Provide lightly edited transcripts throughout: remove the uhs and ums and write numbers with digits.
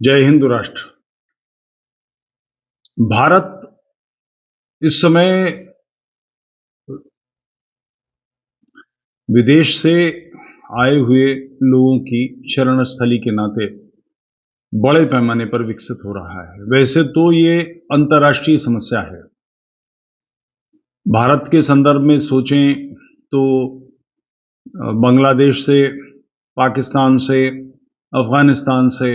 जय हिंद राष्ट्र। भारत इस समय विदेश से आए हुए लोगों की शरण स्थली के नाते बड़े पैमाने पर विकसित हो रहा है। वैसे तो ये अंतर्राष्ट्रीय समस्या है। भारत के संदर्भ में सोचें तो बांग्लादेश से, पाकिस्तान से, अफगानिस्तान से,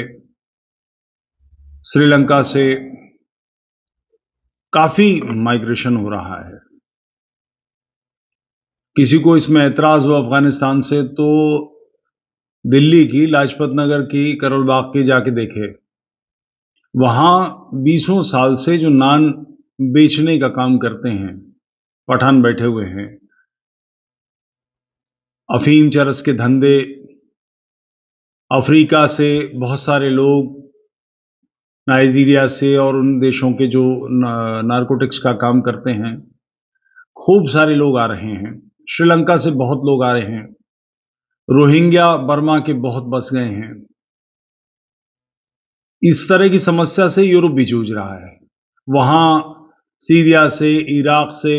श्रीलंका से काफी माइग्रेशन हो रहा है। किसी को इसमें ऐतराज हो अफगानिस्तान से तो दिल्ली की, लाजपत नगर की, करोल बाग की जाके देखे। वहां 20 साल से जो नान बेचने का काम करते हैं पठान बैठे हुए हैं, अफीम चरस के धंधे, अफ्रीका से बहुत सारे लोग, नाइजीरिया से और उन देशों के जो नारकोटिक्स का काम करते हैं, खूब सारे लोग आ रहे हैं। श्रीलंका से बहुत लोग आ रहे हैं। रोहिंग्या बर्मा के बहुत बस गए हैं। इस तरह की समस्या से यूरोप भी जूझ रहा है। वहां सीरिया से, इराक से,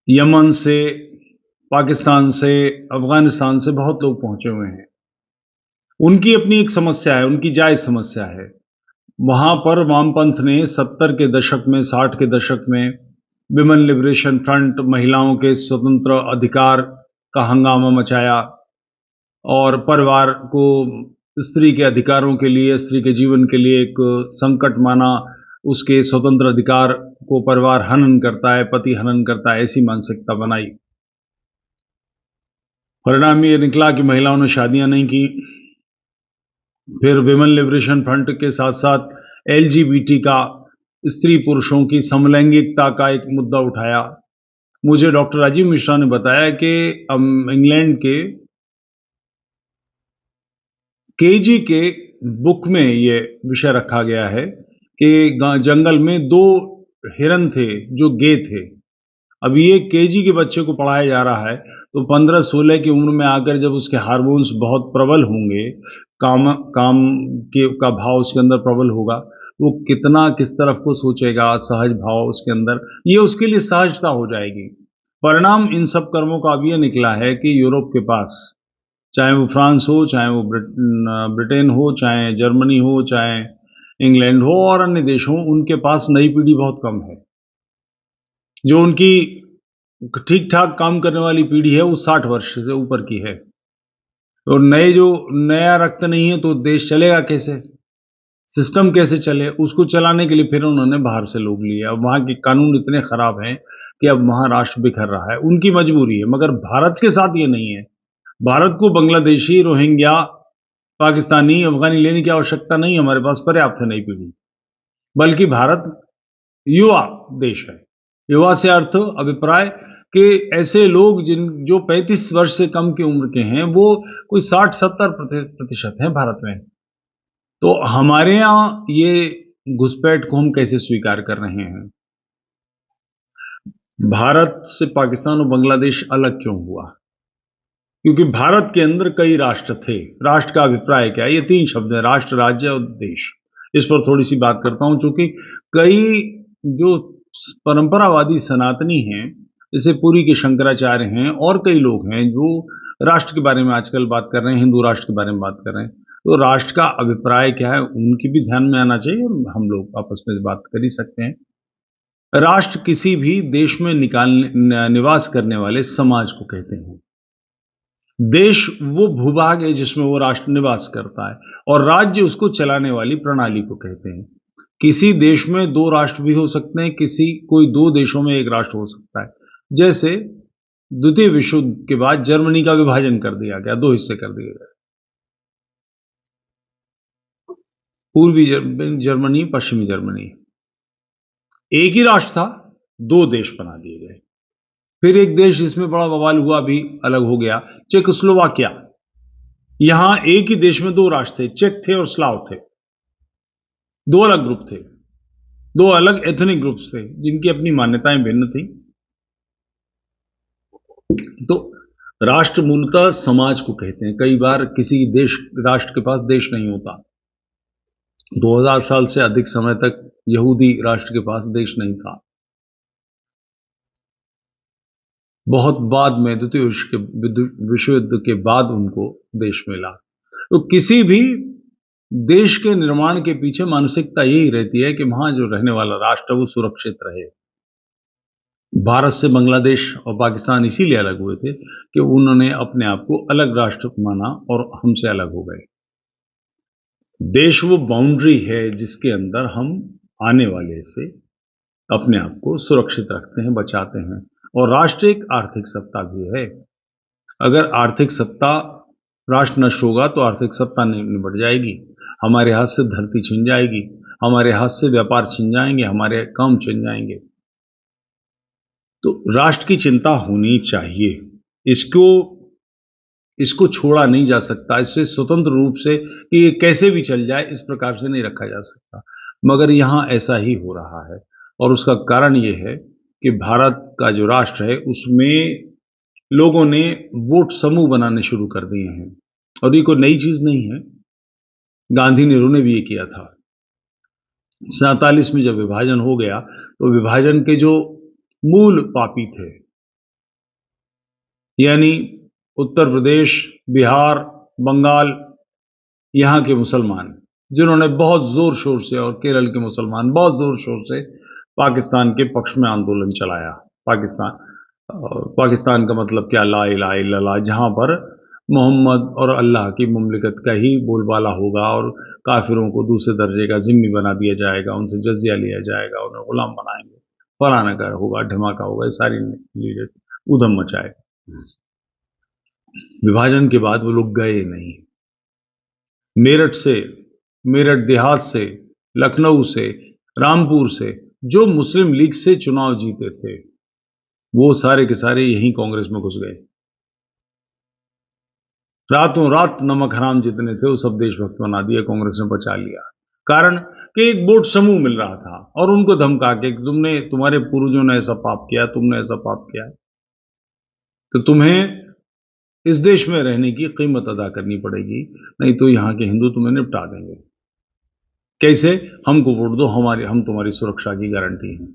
यमन से, पाकिस्तान से, अफगानिस्तान से बहुत लोग पहुंचे हुए हैं। उनकी अपनी एक समस्या है, उनकी जायज समस्या है। वहां पर वामपंथ ने 70 के दशक में, 60 के दशक में विमेन लिबरेशन फ्रंट, महिलाओं के स्वतंत्र अधिकार का हंगामा मचाया और परिवार को स्त्री के अधिकारों के लिए, स्त्री के जीवन के लिए एक संकट माना। उसके स्वतंत्र अधिकार को परिवार हनन करता है, पति हनन करता है, ऐसी मानसिकता बनाई। परिणाम ये निकला कि महिलाओं ने शादियां नहीं की। फिर विमेन लिबरेशन फ्रंट के साथ साथ एलजीबीटी का, स्त्री पुरुषों की समलैंगिकता का एक मुद्दा उठाया। मुझे डॉक्टर राजीव मिश्रा ने बताया कि इंग्लैंड के केजी के बुक में ये विषय रखा गया है कि जंगल में 2 हिरन थे जो गे थे। अब ये केजी के बच्चे को पढ़ाया जा रहा है, तो 15-16 की उम्र में आकर जब उसके हार्मोन्स बहुत प्रबल होंगे, काम के का भाव उसके अंदर प्रबल होगा, वो कितना किस तरफ को सोचेगा, सहज भाव उसके अंदर, ये उसके लिए सहजता हो जाएगी। परिणाम इन सब कर्मों का अब ये निकला है कि यूरोप के पास, चाहे वो फ्रांस हो, चाहे वो ब्रिटेन हो, चाहे जर्मनी हो, चाहे इंग्लैंड हो और अन्य देश हों, उनके पास नई पीढ़ी बहुत कम है। जो उनकी ठीक-ठाक काम करने वाली पीढ़ी है, वो 60 वर्ष से ऊपर की है। और नया रक्त नहीं है तो देश चलेगा कैसे? सिस्टम कैसे चले? उसको चलाने के लिए फिर उन्होंने बाहर से लोग लिए। अब वहाँ के कानून इतने खराब हैं कि अब वहाँ राष्ट्र बिखर रहा है। उनकी मजबूरी है, मगर भारत के साथ ये नहीं है। भारत को बांग्लादेशी, रोहिंग्या, पाकिस्तानी, अफ़गानी लेने की आवश्यकता नहीं है, हमारे पास पर्याप्त है नई पीढ़ी। बल्कि भारत युवा देश है। युवा से अर्थ अभिप्राय कि ऐसे लोग जो 35 वर्ष से कम की उम्र के हैं, वो कोई 60-70 प्रतिशत हैं भारत में। तो हमारे यहाँ ये घुसपैठ को हम कैसे स्वीकार कर रहे हैं? भारत से पाकिस्तान और बांग्लादेश अलग क्यों हुआ? क्योंकि भारत के अंदर कई राष्ट्र थे। राष्ट्र का अभिप्राय क्या है? ये 3 शब्द हैं, राष्ट्र, राज्य और देश। इस पर थोड़ी-सी बात करता हूँ, चूँकि कई जो परंपरावादी सनातनी हैं, जैसे पुरी के शंकराचार्य हैं और कई लोग हैं जो राष्ट्र के बारे में आजकल बात कर रहे हैं, हिंदू राष्ट्र के बारे में बात कर रहे हैं। तो राष्ट्र का अभिप्राय क्या है, उनकी भी ध्यान में आना चाहिए और हम लोग आपस में बात कर ही सकते हैं। राष्ट्र किसी भी देश में निवास करने वाले समाज को कहते हैं। देश वो भूभाग है जिसमें वो राष्ट्र निवास करता है और राज्य उसको चलाने वाली प्रणाली को कहते हैं। किसी देश में 2 राष्ट्र भी हो सकते हैं, कोई 2 देशों में 1 राष्ट्र हो सकता है। जैसे द्वितीय विश्व युद्ध के बाद जर्मनी का विभाजन कर दिया गया, 2 हिस्से कर दिए गए। पूर्वी जर्मनी, पश्चिमी जर्मनी। एक ही राष्ट्र था, 2 देश बना दिए गए। फिर एक देश जिसमें बड़ा बवाल हुआ भी अलग हो गया, चेकोस्लोवाकिया। यहां एक ही देश में 2 राष्ट्र थे, चेक थे और स्लाव थे। 2 अलग ग्रुप थे, 2 अलग एथनिक ग्रुप्स थे, जिनकी अपनी मान्यताएं भिन्न थी। तो राष्ट्र मूलतः समाज को कहते हैं। कई बार किसी देश राष्ट्र के पास देश नहीं होता। 2000 साल से अधिक समय तक यहूदी राष्ट्र के पास देश नहीं था। बहुत बाद में द्वितीय विश्व युद्ध के बाद उनको देश मिला। तो किसी भी देश के निर्माण के पीछे मानसिकता यही रहती है कि वहां जो रहने वाला राष्ट्र है वो सुरक्षित रहे। भारत से बांग्लादेश और पाकिस्तान इसीलिए अलग हुए थे कि उन्होंने अपने आप को अलग राष्ट्र माना और हमसे अलग हो गए। देश वो बाउंड्री है जिसके अंदर हम आने वाले से अपने आप को सुरक्षित रखते हैं, बचाते हैं। और राष्ट्र एक आर्थिक सत्ता भी है। अगर आर्थिक सत्ता राष्ट्र नष्ट होगा तो आर्थिक सत्ता निबट जाएगी, हमारे हाथ से धरती छिन जाएगी, हमारे हाथ से व्यापार छिन जाएंगे, हमारे काम छिन जाएंगे। तो राष्ट्र की चिंता होनी चाहिए। इसको छोड़ा नहीं जा सकता। इससे स्वतंत्र रूप से कि ये कैसे भी चल जाए इस प्रकार से नहीं रखा जा सकता। मगर यहां ऐसा ही हो रहा है और उसका कारण ये है कि भारत का जो राष्ट्र है उसमें लोगों ने वोट समूह बनाने शुरू कर दिए हैं। और ये कोई नई चीज नहीं है, गांधी नेहरू ने भी ये किया था। 47 में जब विभाजन हो गया तो विभाजन के जो मूल पापी थे, यानी उत्तर प्रदेश, बिहार, बंगाल, यहां के मुसलमान, जिन्होंने बहुत जोर शोर से, और केरल के मुसलमान बहुत जोर शोर से पाकिस्तान के पक्ष में आंदोलन चलाया। पाकिस्तान का मतलब क्या, ला इलाहा इल्लल्लाह, जहां पर मोहम्मद और अल्लाह की मुमलिकत का ही बोलबाला होगा और काफिरों को दूसरे दर्जे का जिम्मी बना दिया जाएगा, उनसे जजिया लिया जाएगा, उन्हें गुलाम बनाएंगे, फलाना का होगा, धमाका होगा, ये सारी लीडर उधम मचाए। विभाजन के बाद वो लोग गए नहीं। मेरठ देहात से, लखनऊ से, रामपुर से जो मुस्लिम लीग से चुनाव जीते थे वो सारे के सारे यहीं कांग्रेस में घुस गए। रातों रात नमक हराम जितने थे वो सब देशभक्त बना दिए, कांग्रेस ने बचा लिया। कारण कि एक वोट समूह मिल रहा था और उनको धमका के तुम्हारे पूर्वजों ने ऐसा पाप किया, तुमने ऐसा पाप किया, तो तुम्हें इस देश में रहने की कीमत अदा करनी पड़ेगी, नहीं तो यहां के हिंदू तुम्हें निपटा देंगे। कैसे? हमको वोट दो, हम तुम्हारी सुरक्षा की गारंटी हैं।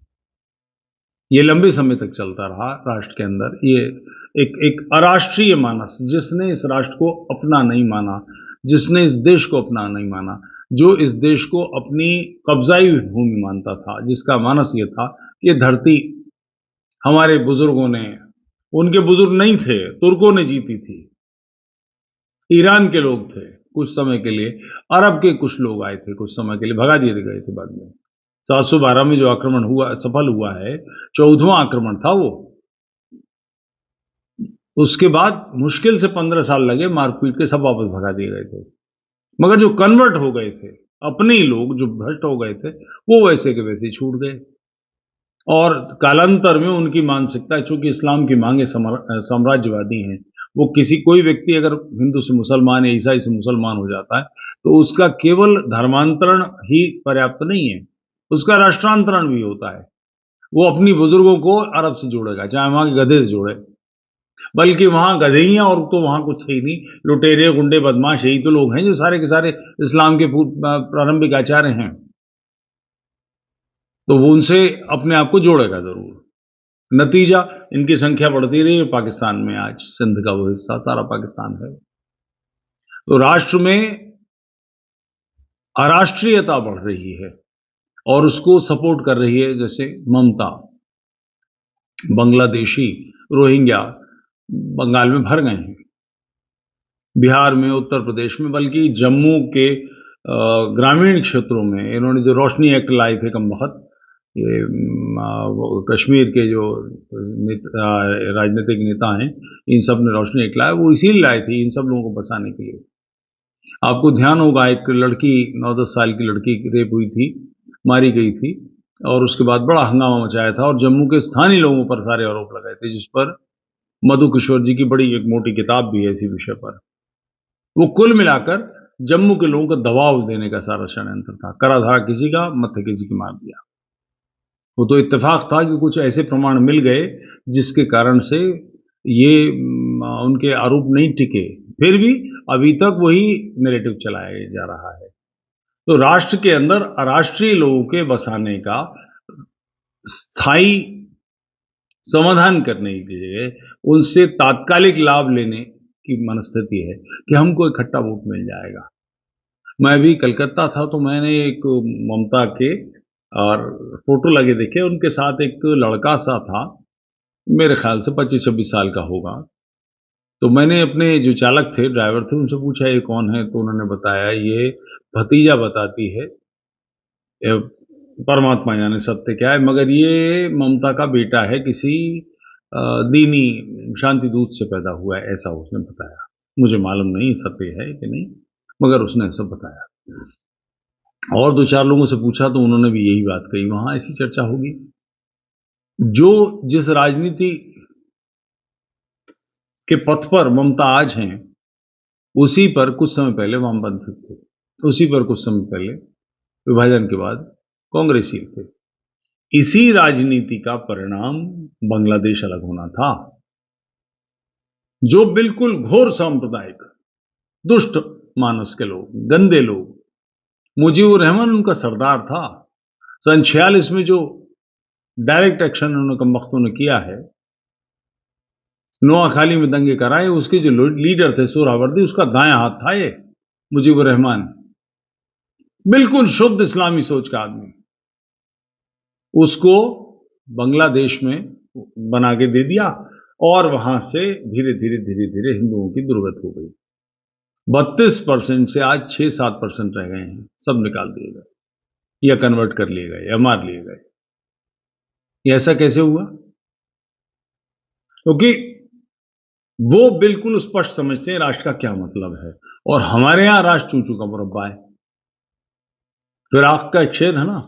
ये लंबे समय तक चलता रहा राष्ट्र के अंदर। ये एक अराष्ट्रीय मानस, जिसने इस राष्ट्र को अपना नहीं माना, जिसने इस देश को अपना नहीं माना, जो इस देश को अपनी कब्जाई भूमि मानता था, जिसका मानस ये था कि ये धरती हमारे बुजुर्गों ने, उनके बुजुर्ग नहीं थे, तुर्कों ने जीती थी, ईरान के लोग थे कुछ समय के लिए, अरब के कुछ लोग आए थे कुछ समय के लिए, भगा दिए गए थे बाद में। 712 में जो आक्रमण हुआ, सफल हुआ है, 14वां आक्रमण था वो। उसके बाद मुश्किल से 15 साल लगे, मारपीट के सब वापस भगा दिए गए थे। मगर जो कन्वर्ट हो गए थे, अपने ही लोग जो भ्रष्ट हो गए थे, वो वैसे के वैसे ही छूट गए। और कालांतर में उनकी मानसिकता, चूंकि इस्लाम की मांगे साम्राज्यवादी हैं, वो कोई व्यक्ति अगर हिंदू से मुसलमान या ईसाई से मुसलमान हो जाता है तो उसका केवल धर्मांतरण ही पर्याप्त नहीं है, उसका राष्ट्रांतरण भी होता है। वो अपनी बुजुर्गों को अरब से जोड़ेगा, चाहे वहां के गधे से जोड़े, बल्कि वहां गधेइयां और तो वहां कुछ है ही नहीं, लुटेरे, गुंडे, बदमाश यही तो लोग हैं जो सारे के सारे इस्लाम के प्रारंभिक आचार्य हैं। तो वो उनसे अपने आप को जोड़ेगा जरूर। नतीजा, इनकी संख्या बढ़ती रही है। पाकिस्तान में आज सिंध का वो हिस्सा सारा पाकिस्तान है। तो राष्ट्र में अराष्ट्रीयता बढ़ रही है और उसको सपोर्ट कर रही है, जैसे ममता। बांग्लादेशी, रोहिंग्या बंगाल में भर गए हैं, बिहार में, उत्तर प्रदेश में, बल्कि जम्मू के ग्रामीण क्षेत्रों में इन्होंने जो रोशनी एक्ट लाए थे कमबख्त, ये कश्मीर के जो राजनीतिक नेता हैं, इन सब ने रोशनी एक्ट लाया, वो इसीलिए लाए थे इन सब लोगों को बचाने के लिए। आपको ध्यान होगा, एक लड़की 9-10 साल की लड़की रेप हुई थी, मारी गई थी, और उसके बाद बड़ा हंगामा मचाया था और जम्मू के स्थानीय लोगों पर सारे आरोप लगाए थे, जिस पर मधु किशोर जी की बड़ी एक मोटी किताब भी है इसी विषय पर। वो कुल मिलाकर जम्मू के लोगों को दबाव देने का सारा षड्यंत्र था। करा धरा किसी का, मत्थे किसी की मार दिया। वो तो इत्तेफाक था कि कुछ ऐसे प्रमाण मिल गए जिसके कारण से ये उनके आरोप नहीं टिके, फिर भी अभी तक वही नैरेटिव चलाया जा रहा है। तो राष्ट्र के अंदर अराष्ट्रीय लोगों के बसाने का स्थायी समाधान करने की जगह उनसे तात्कालिक लाभ लेने की मनस्थिति है कि हमको इकट्ठा वोट मिल जाएगा। मैं अभी कलकत्ता था तो मैंने एक ममता के और फोटो लगे देखे, उनके साथ एक लड़का सा था, मेरे ख्याल से 25-26 साल का होगा। तो मैंने अपने जो चालक थे, ड्राइवर थे, उनसे पूछा ये कौन है? तो उन्होंने बताया ये भतीजा बताती है, परमात्मा जाने सत्य क्या है, मगर ये ममता का बेटा है, किसी दीनी शांति दूत से पैदा हुआ है, ऐसा उसने बताया। मुझे मालूम नहीं सत्य है कि नहीं, मगर उसने ऐसा बताया। और 2-4 लोगों से पूछा तो उन्होंने भी यही बात कही, वहां ऐसी चर्चा होगी। जो जिस राजनीति के पथ पर ममता आज हैं, उसी पर कुछ समय पहले वामपंथी थे, उसी पर कुछ समय पहले विभाजन के बाद कांग्रेसी थे। इसी राजनीति का परिणाम बांग्लादेश अलग होना था, जो बिल्कुल घोर सांप्रदायिक, दुष्ट मानस के लोग, गंदे लोग, मुजीबुर रहमान उनका सरदार था। सन 46 में जो डायरेक्ट एक्शन उन्होंने कमबख्तों ने किया है, नोआखाली में दंगे कराए, उसके जो लीडर थे सोहरावर्दी, उसका दायां हाथ था ये मुजीबुर रहमान, बिल्कुल शुद्ध इस्लामी सोच का आदमी। उसको बांग्लादेश में बना के दे दिया और वहां से धीरे धीरे हिंदुओं की दुर्गत हो गई। 32% से आज 6-7% रह गए हैं, सब निकाल दिए गए या कन्वर्ट कर लिए गए या मार लिए गए। ये ऐसा कैसे हुआ? क्योंकि वो बिल्कुल स्पष्ट समझते हैं राष्ट्र का क्या मतलब है, और हमारे यहां राष्ट्र चूचू का मुरब्बा है। फिराक का एक शेर है ना,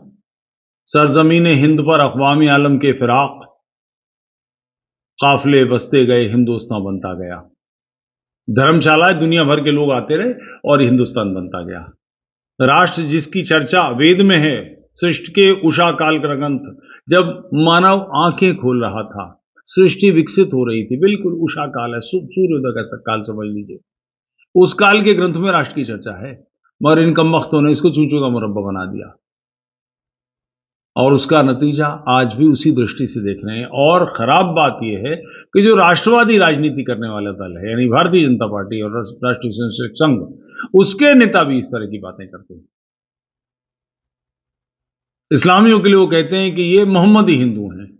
सरजमीन हिंद पर अक़वाम आलम के फिराक, काफिले बसते गए हिंदुस्तान बनता गया। धर्मशाला दुनिया भर के लोग आते रहे और हिंदुस्तान बनता गया। राष्ट्र जिसकी चर्चा वेद में है, सृष्टि के उषा काल का ग्रंथ, जब मानव आंखें खोल रहा था, सृष्टि विकसित हो रही थी, बिल्कुल उषा काल है, सूर्योदय का काल समझ लीजिए, उस काल के ग्रंथ में राष्ट्र की चर्चा है, मगर इन कमबख्तों ने इसको चूचू का मुरब्बा बना दिया। और उसका नतीजा आज भी उसी दृष्टि से देख रहे हैं। और खराब बात यह है कि जो राष्ट्रवादी राजनीति करने वाला दल है, यानी भारतीय जनता पार्टी और राष्ट्रीय स्वयंसेवक संघ, उसके नेता भी इस तरह की बातें करते हैं। इस्लामियों के लिए वो कहते हैं कि ये मोहम्मदी हिंदू हैं।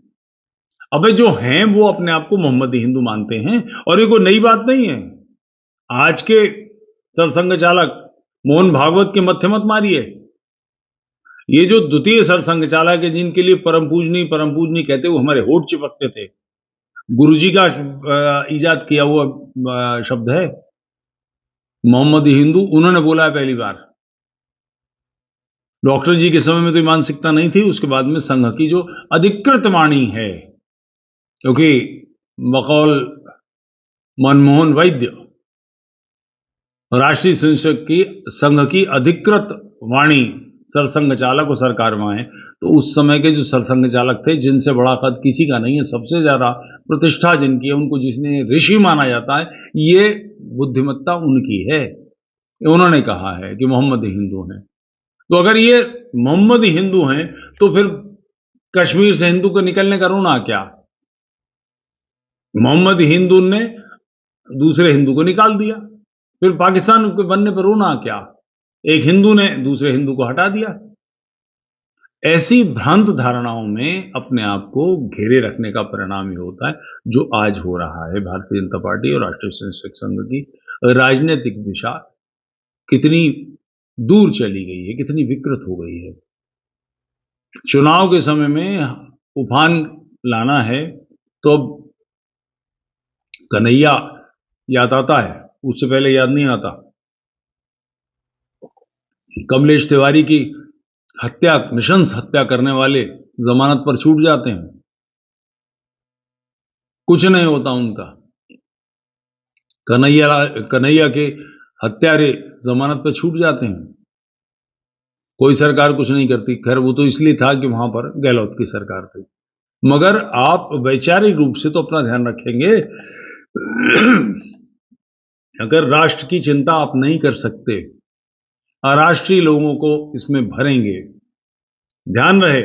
अबे जो हैं वो अपने आप को मोहम्मदी हिंदू मानते हैं, और ये कोई नई बात नहीं है। आज के सरसंघ चालक मोहन भागवत के मत्थे मत मारिए। ये जो द्वितीय सरसंघ चालक है, जिनके लिए परम पूजनी कहते हुए हमारे होठ चिपकते थे, गुरुजी का इजाद किया हुआ शब्द है मोहम्मदी हिंदू, उन्होंने बोला है पहली बार। डॉक्टर जी के समय में तो मानसिकता नहीं थी, उसके बाद में संघ की जो अधिकृत वाणी है, क्योंकि बकौल मनमोहन वैद्य राष्ट्रीय स्वयंसेवक की संघ की अधिकृत वाणी सरसंघ चालक और सरकार वहां है, तो उस समय के जो सरसंघ चालक थे, जिनसे बड़ा कद किसी का नहीं है, सबसे ज्यादा प्रतिष्ठा जिनकी है, उनको जिसने ऋषि माना जाता है, ये बुद्धिमत्ता उनकी है। उन्होंने कहा है कि मोहम्मदी हिंदू हैं। तो अगर ये मोहम्मदी हिंदू हैं, तो फिर कश्मीर से हिंदू को निकलने का रोना क्या? मोहम्मदी हिंदू ने दूसरे हिंदू को निकाल दिया, फिर पाकिस्तान के बनने पर रोना क्या? एक हिंदू ने दूसरे हिंदू को हटा दिया। ऐसी भ्रांत धारणाओं में अपने आप को घेरे रखने का परिणाम ही होता है जो आज हो रहा है। भारतीय जनता पार्टी और राष्ट्रीय स्वयंसेवक संघ की राजनीतिक दिशा कितनी दूर चली गई है, कितनी विकृत हो गई है। चुनाव के समय में उफान लाना है तो कन्हैया याद आता है, उससे पहले याद नहीं आता। कमलेश तिवारी की हत्या, नृशंस हत्या करने वाले जमानत पर छूट जाते हैं, कुछ नहीं होता उनका। कन्हैया के हत्यारे जमानत पर छूट जाते हैं, कोई सरकार कुछ नहीं करती। खैर वो तो इसलिए था कि वहां पर गहलोत की सरकार थी, मगर आप वैचारिक रूप से तो अपना ध्यान रखेंगे अगर राष्ट्र की चिंता आप नहीं कर सकते, अराष्ट्रीय लोगों को इसमें भरेंगे, ध्यान रहे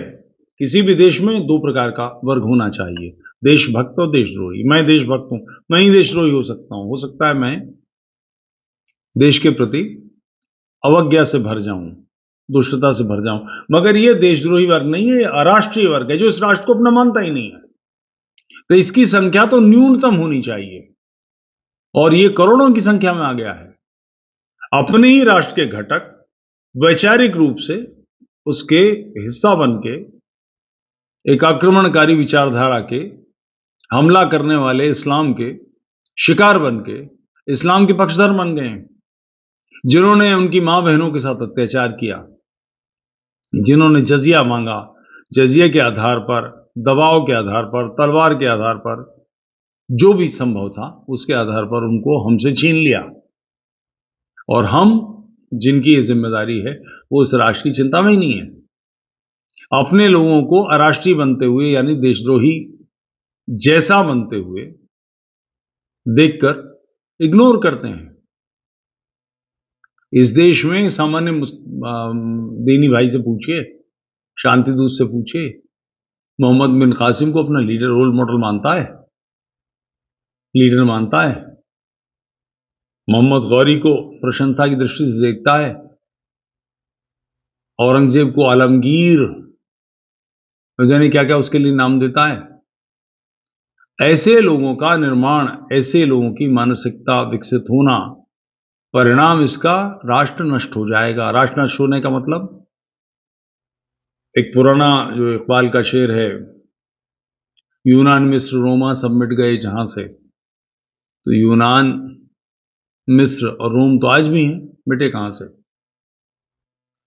किसी भी देश में दो प्रकार का वर्ग होना चाहिए, देशभक्त और देशद्रोही। मैं देशभक्त हूं, मैं ही देशद्रोही हो सकता हूं, हो सकता है मैं देश के प्रति अवज्ञा से भर जाऊं, दुष्टता से भर जाऊं, मगर यह देशद्रोही वर्ग नहीं है, यह अराष्ट्रीय वर्ग है जो इस राष्ट्र को अपना मानता ही नहीं है। तो इसकी संख्या तो न्यूनतम होनी चाहिए, और यह करोड़ों की संख्या में आ गया है। अपने ही राष्ट्र के घटक वैचारिक रूप से उसके हिस्सा बन के, एक आक्रमणकारी विचारधारा के, हमला करने वाले इस्लाम के शिकार बन के इस्लाम के पक्षधर बन गए हैं, जिन्होंने उनकी मां बहनों के साथ अत्याचार किया, जिन्होंने जजिया मांगा, जजिया के आधार पर, दबाव के आधार पर, तलवार के आधार पर, जो भी संभव था उसके आधार पर उनको हमसे छीन लिया। और हम, जिनकी ये जिम्मेदारी है, वो इस राष्ट्र की चिंता में ही नहीं है। अपने लोगों को अराष्ट्रीय बनते हुए, यानी देशद्रोही जैसा बनते हुए देखकर इग्नोर करते हैं। इस देश में सामान्य दीनी भाई से पूछिए, शांति दूत से पूछिए, मोहम्मद बिन कासिम को अपना लीडर, रोल मॉडल मानता है, लीडर मानता है। मोहम्मद गौरी को प्रशंसा की दृष्टि से देखता है। औरंगजेब को आलमगीर, न जाने क्या क्या उसके लिए नाम देता है। ऐसे लोगों का निर्माण, ऐसे लोगों की मानसिकता विकसित होना, परिणाम इसका राष्ट्र नष्ट हो जाएगा। राष्ट्र नष्ट होने का मतलब, एक पुराना जो इकबाल का शेर है, यूनान मिस्र रोमा सब मिट गए जहां से, तो यूनान, मिस्र और रोम तो आज भी हैं, मिटे कहां से?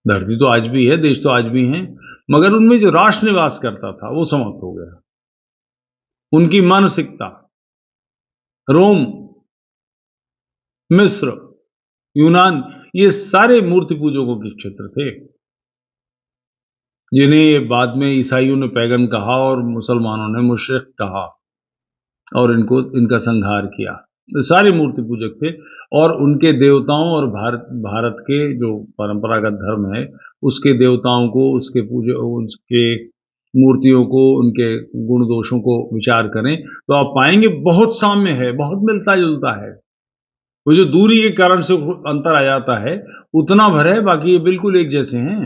धरती तो आज भी है, देश तो आज भी हैं, मगर उनमें जो राष्ट्र निवास करता था वो समाप्त हो गया। उनकी मानसिकता, रोम, मिस्र, यूनान, ये सारे मूर्ति पूजकों के क्षेत्र थे, जिन्हें बाद में ईसाइयों ने पैगन कहा और मुसलमानों ने मुशरिक कहा और इनका संहार किया। तो सारे मूर्ति पूजक थे, और उनके देवताओं और भारत के जो परंपरागत धर्म है उसके देवताओं को, उसके मूर्तियों को, उनके गुण दोषों को विचार करें तो आप पाएंगे बहुत साम्य है, बहुत मिलता जुलता है। वो जो दूरी के कारण से अंतर आ जाता है उतना भर है, बाकी ये बिल्कुल एक जैसे हैं।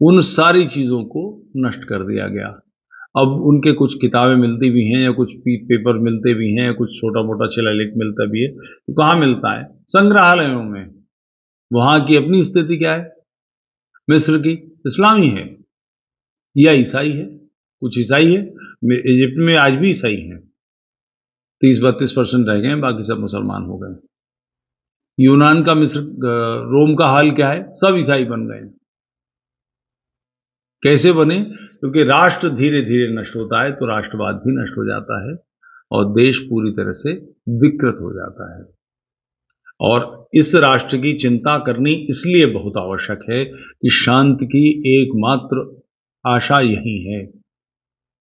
उन सारी चीजों को नष्ट कर दिया गया। अब उनके कुछ किताबें मिलती भी हैं, या कुछ पेपर मिलते भी हैं, या कुछ छोटा मोटा शिलालेख मिलता भी है, तो कहाँ मिलता है? संग्रहालयों में। वहां की अपनी स्थिति क्या है? मिस्र की इस्लामी है या ईसाई है? कुछ ईसाई है, इजिप्ट में आज भी ईसाई हैं, 30-32% रह गए, बाकी सब मुसलमान हो गए। यूनान का, मिस्र, रोम का हाल क्या है? सब ईसाई बन गए। कैसे बने? क्योंकि राष्ट्र धीरे धीरे नष्ट होता है तो राष्ट्रवाद भी नष्ट हो जाता है और देश पूरी तरह से विकृत हो जाता है। और इस राष्ट्र की चिंता करनी इसलिए बहुत आवश्यक है कि शांति की एकमात्र आशा यही है।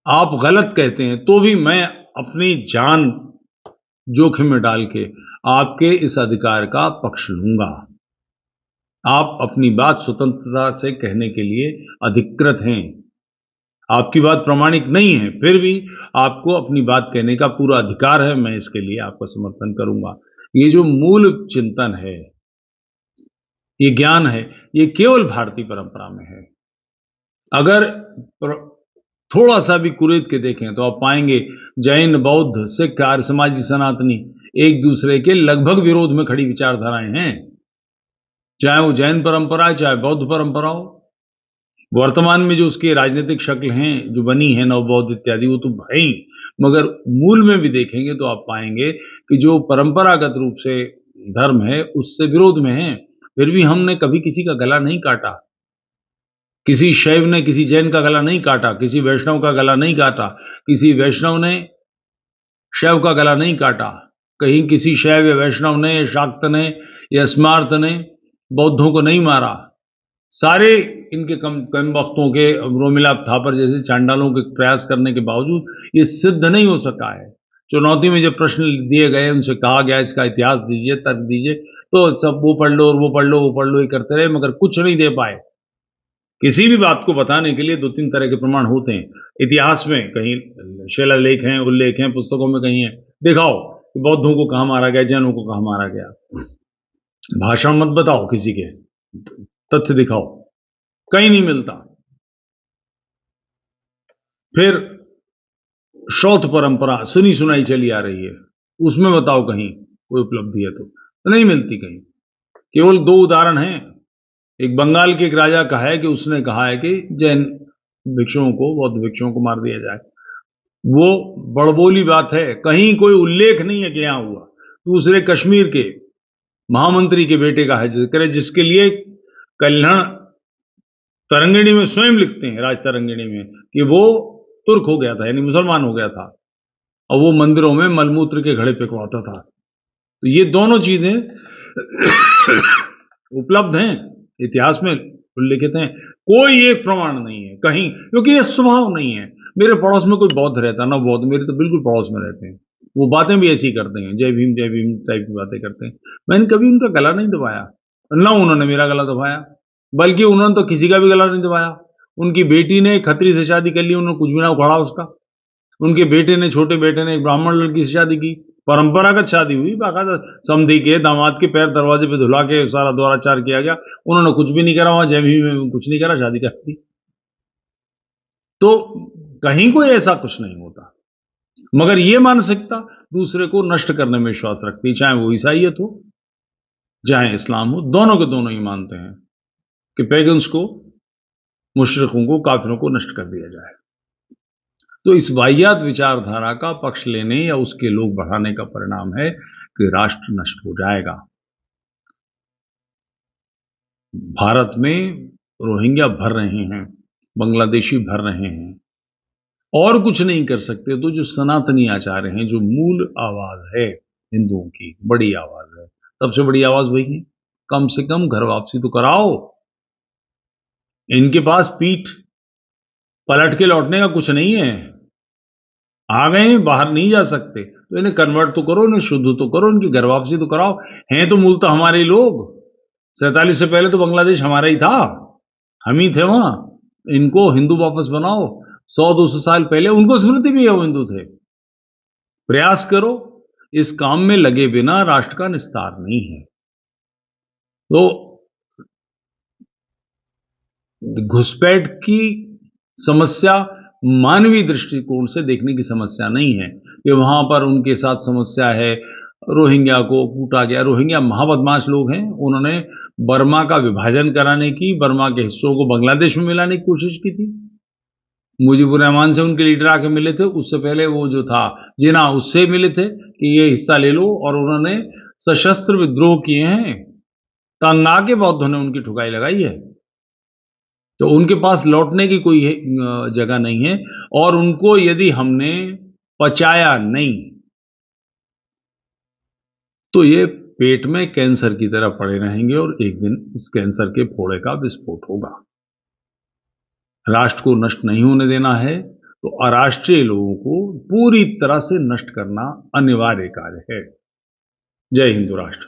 आप गलत कहते हैं तो भी मैं अपनी जान जोखिम में डाल के आपके इस अधिकार का पक्ष लूंगा। आप अपनी बात स्वतंत्रता से कहने के लिए अधिकृत हैं। आपकी बात प्रामाणिक नहीं है, फिर भी आपको अपनी बात कहने का पूरा अधिकार है। मैं इसके लिए आपका समर्थन करूंगा। ये जो मूल चिंतन है, ये ज्ञान है, ये केवल भारतीय परंपरा में है। अगर थोड़ा सा भी कुरेद के देखें तो आप पाएंगे जैन, बौद्ध, सिख, आर्य समाजी, सनातनी एक दूसरे के लगभग विरोध में खड़ी विचारधाराएं हैं। चाहे वो जैन परंपरा है, चाहे बौद्ध परंपरा हो। वर्तमान में जो उसकी राजनीतिक शक्ल हैं जो बनी है, नवबौद्ध इत्यादि, वो तो भाई, मगर मूल में भी देखेंगे तो आप पाएंगे कि जो परंपरागत रूप से धर्म है उससे विरोध में है। फिर भी हमने कभी किसी का गला नहीं काटा। किसी शैव ने किसी जैन का गला नहीं काटा, किसी वैष्णव का गला नहीं काटा, किसी वैष्णव ने शैव का गला नहीं काटा, कहीं किसी शैव या वैष्णव ने या शाक्त ने या स्मार्त ने बौद्धों को नहीं मारा। सारे इनके कम वक्तों के, रोमिला थापर जैसे चांडालों के प्रयास करने के बावजूद ये सिद्ध नहीं हो सका है। चुनौती में जब प्रश्न दिए गए, उनसे कहा गया इसका इतिहास दीजिए, तर्क दीजिए, तो सब वो पढ़ लो और वो पढ़ लो, वो पढ़ लो, ये करते रहे, मगर कुछ नहीं दे पाए। किसी भी बात को बताने के लिए 2-3 तरह के प्रमाण होते हैं। इतिहास में कहीं शिलालेख हैं, उल्लेख हैं, पुस्तकों में कहीं है। दिखाओ कि बौद्धों को कहाँ मारा गया, जैनों को कहाँ मारा गया। भाषण मत बताओ किसी के, तथ्य दिखाओ। कहीं नहीं मिलता। फिर श्रौत परंपरा सुनी सुनाई चली आ रही है, उसमें बताओ कहीं कोई उपलब्धि है तो नहीं मिलती कहीं। केवल 2 उदाहरण हैं। एक बंगाल के एक राजा का है कि उसने कहा है कि जैन भिक्षुओं को, बौद्ध भिक्षुओं को मार दिया जाए। वो बड़बोली बात है, कहीं कोई उल्लेख नहीं है कि यहां हुआ। दूसरे कश्मीर के महामंत्री के बेटे का है जिक्र, जिसके लिए कल्याण तरंगिणी में स्वयं लिखते हैं, राज तरंगिणी में, कि वो तुर्क हो गया था, यानी मुसलमान हो गया था, और वो मंदिरों में मलमूत्र के घड़े फेंकवाता था। तो ये दोनों चीजें उपलब्ध हैं, इतिहास में उल्लिखित हैं। कोई एक प्रमाण नहीं है कहीं, क्योंकि ये स्वभाव नहीं है। मेरे पड़ोस में कोई बौद्ध रहता ना, बौद्ध मेरे तो बिल्कुल पड़ोस में रहते हैं, वो बातें भी ऐसी करते हैं, जय भीम टाइप की बातें करते हैं। मैंने कभी उनका गला नहीं दबाया, ना उन्होंने मेरा गला दबाया, बल्कि उन्होंने तो किसी का भी गला नहीं दबाया। उनकी बेटी ने खत्री से शादी कर ली, उन्होंने कुछ भी ना उखाड़ा उसका। उनके बेटे ने, छोटे बेटे ने एक ब्राह्मण लड़की से शादी की, परंपरागत शादी हुई, बाकायदा समधी के, दामाद के पैर दरवाजे पे धुला के सारा द्वाराचार किया गया। उन्होंने कुछ भी नहीं करा, वहां जय भीम में कुछ नहीं करा, शादी कर दी। तो कहीं कोई ऐसा कुछ नहीं होता, मगर ये मानसिकता दूसरे को नष्ट करने में विश्वास रखती, चाहे वो ईसाइयत हो, चाहे इस्लाम हो। दोनों के दोनों ही मानते हैं कि पैगन्स को, मुशरिकों को, काफिरों को नष्ट कर दिया जाए। तो इस वाहियात विचारधारा का पक्ष लेने या उसके लोग बढ़ाने का परिणाम है कि राष्ट्र नष्ट हो जाएगा। भारत में रोहिंग्या भर रहे हैं, बांग्लादेशी भर रहे हैं, और कुछ नहीं कर सकते। तो जो सनातनी आचार्य हैं, जो मूल आवाज है हिंदुओं की, बड़ी आवाज है, सबसे बड़ी आवाज वही है। कम से कम घर वापसी तो कराओ। इनके पास पीठ पलट के लौटने का कुछ नहीं है। आ गए हैं, बाहर नहीं जा सकते, तो इन्हें कन्वर्ट तो करो, इन्हें शुद्ध तो करो, इनकी घर वापसी तो कराओ। हैं तो मूल तो हमारे ही लोग। 47 से पहले तो बांग्लादेश हमारा ही था, हम ही थे वहां। इनको हिंदू वापस बनाओ। 100-200 साल पहले उनको स्मृति भी है, वो हिंदू थे। प्रयास करो। इस काम में लगे बिना राष्ट्र का निस्तार नहीं है। तो घुसपैठ की समस्या मानवीय दृष्टिकोण से देखने की समस्या नहीं है कि वहां पर उनके साथ समस्या है, रोहिंग्या को कूटा गया। रोहिंग्या महाबदमाश लोग हैं। उन्होंने बर्मा का विभाजन कराने की, बर्मा के हिस्सों को बांग्लादेश में मिलाने की कोशिश की थी। मुजीबुर रहमान से उनके लीडर आके मिले थे। उससे पहले वो जो था जिना, उससे मिले थे कि ये हिस्सा ले लो, और उन्होंने सशस्त्र विद्रोह किए हैं। तंग आके बौद्धों ने उनकी ठुकाई लगाई है। तो उनके पास लौटने की कोई जगह नहीं है, और उनको यदि हमने पचाया नहीं तो ये पेट में कैंसर की तरह पड़े रहेंगे, और एक दिन इस कैंसर के फोड़े का विस्फोट होगा। राष्ट्र को नष्ट नहीं होने देना है, तो अराष्ट्रीय लोगों को पूरी तरह से नष्ट करना अनिवार्य कार्य है। जय हिंदू राष्ट्र।